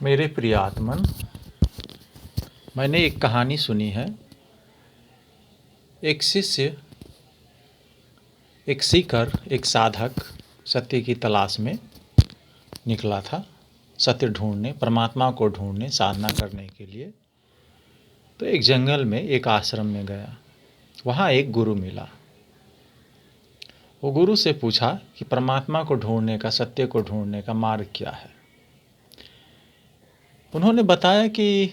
मेरे प्रिय आत्मन, मैंने एक कहानी सुनी है। एक शिष्य, एक सीकर, एक साधक सत्य की तलाश में निकला था, सत्य ढूंढने, परमात्मा को ढूंढने, साधना करने के लिए। तो एक जंगल में, एक आश्रम में गया। वहाँ एक गुरु मिला। वो गुरु से पूछा कि परमात्मा को ढूंढने का, सत्य को ढूंढने का मार्ग क्या है। उन्होंने बताया कि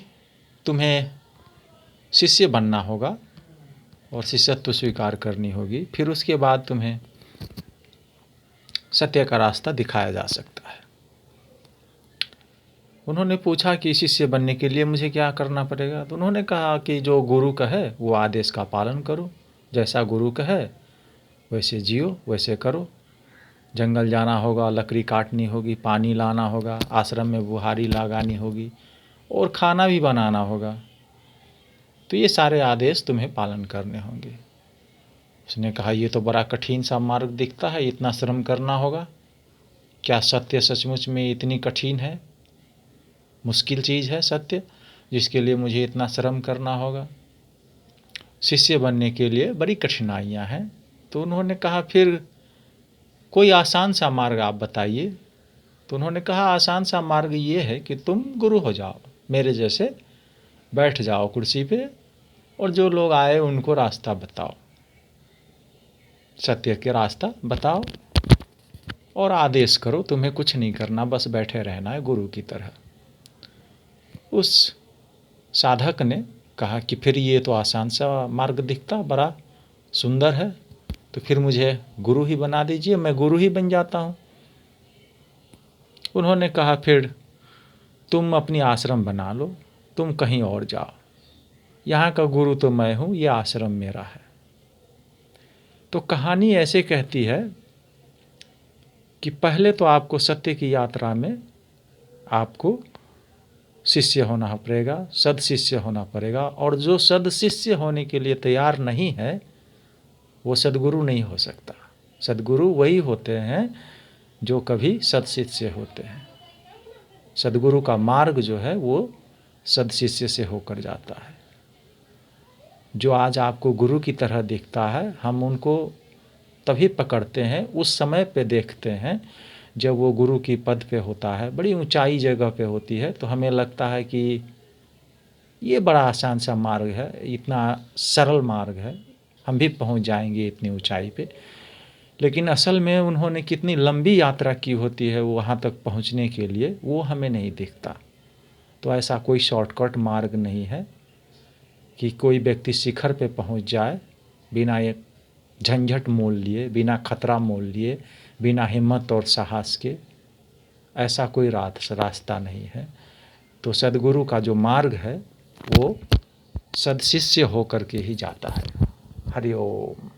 तुम्हें शिष्य बनना होगा और शिष्यत्व स्वीकार करनी होगी, फिर उसके बाद तुम्हें सत्य का रास्ता दिखाया जा सकता है। उन्होंने पूछा कि शिष्य बनने के लिए मुझे क्या करना पड़ेगा। तो उन्होंने कहा कि जो गुरु कहे वो आदेश का पालन करो, जैसा गुरु कहे वैसे जियो, वैसे करो। जंगल जाना होगा, लकड़ी काटनी होगी, पानी लाना होगा, आश्रम में बुहारी लगानी होगी और खाना भी बनाना होगा। तो ये सारे आदेश तुम्हें पालन करने होंगे। उसने कहा, ये तो बड़ा कठिन सा मार्ग दिखता है, इतना श्रम करना होगा। क्या सत्य सचमुच में इतनी कठिन है, मुश्किल चीज़ है सत्य, जिसके लिए मुझे इतना श्रम करना होगा? शिष्य बनने के लिए बड़ी कठिनाइयाँ हैं। तो उन्होंने कहा, फिर कोई आसान सा मार्ग आप बताइए। तो उन्होंने कहा, आसान सा मार्ग ये है कि तुम गुरु हो जाओ, मेरे जैसे बैठ जाओ कुर्सी पे और जो लोग आए उनको रास्ता बताओ, सत्य के रास्ता बताओ और आदेश करो। तुम्हें कुछ नहीं करना, बस बैठे रहना है गुरु की तरह। उस साधक ने कहा कि फिर ये तो आसान सा मार्ग दिखता, बड़ा सुंदर है, तो फिर मुझे गुरु ही बना दीजिए, मैं गुरु ही बन जाता हूँ। उन्होंने कहा, फिर तुम अपनी आश्रम बना लो, तुम कहीं और जाओ, यहाँ का गुरु तो मैं हूँ, ये आश्रम मेरा है। तो कहानी ऐसे कहती है कि पहले तो आपको सत्य की यात्रा में आपको शिष्य होना पड़ेगा, सद शिष्य होना पड़ेगा। और जो सद शिष्य होने के लिए तैयार नहीं है वो सदगुरु नहीं हो सकता। सदगुरु वही होते हैं जो कभी सद शिष्य होते हैं। सदगुरु का मार्ग जो है वो सद शिष्य से होकर जाता है। जो आज आपको गुरु की तरह दिखता है, हम उनको तभी पकड़ते हैं, उस समय पे देखते हैं जब वो गुरु की पद पे होता है, बड़ी ऊंचाई जगह पे होती है। तो हमें लगता है कि ये बड़ा आसान सा मार्ग है, इतना सरल मार्ग है, हम भी पहुंच जाएंगे इतनी ऊंचाई पे। लेकिन असल में उन्होंने कितनी लंबी यात्रा की होती है वहाँ तक पहुँचने के लिए, वो हमें नहीं दिखता। तो ऐसा कोई शॉर्टकट मार्ग नहीं है कि कोई व्यक्ति शिखर पे पहुँच जाए बिना एक झंझट मोल लिए, बिना खतरा मोल लिए, बिना हिम्मत और साहस के। ऐसा कोई रास्ता नहीं है। तो सदगुरु का जो मार्ग है वो सदशिष्य होकर के ही जाता है। हरि ओम।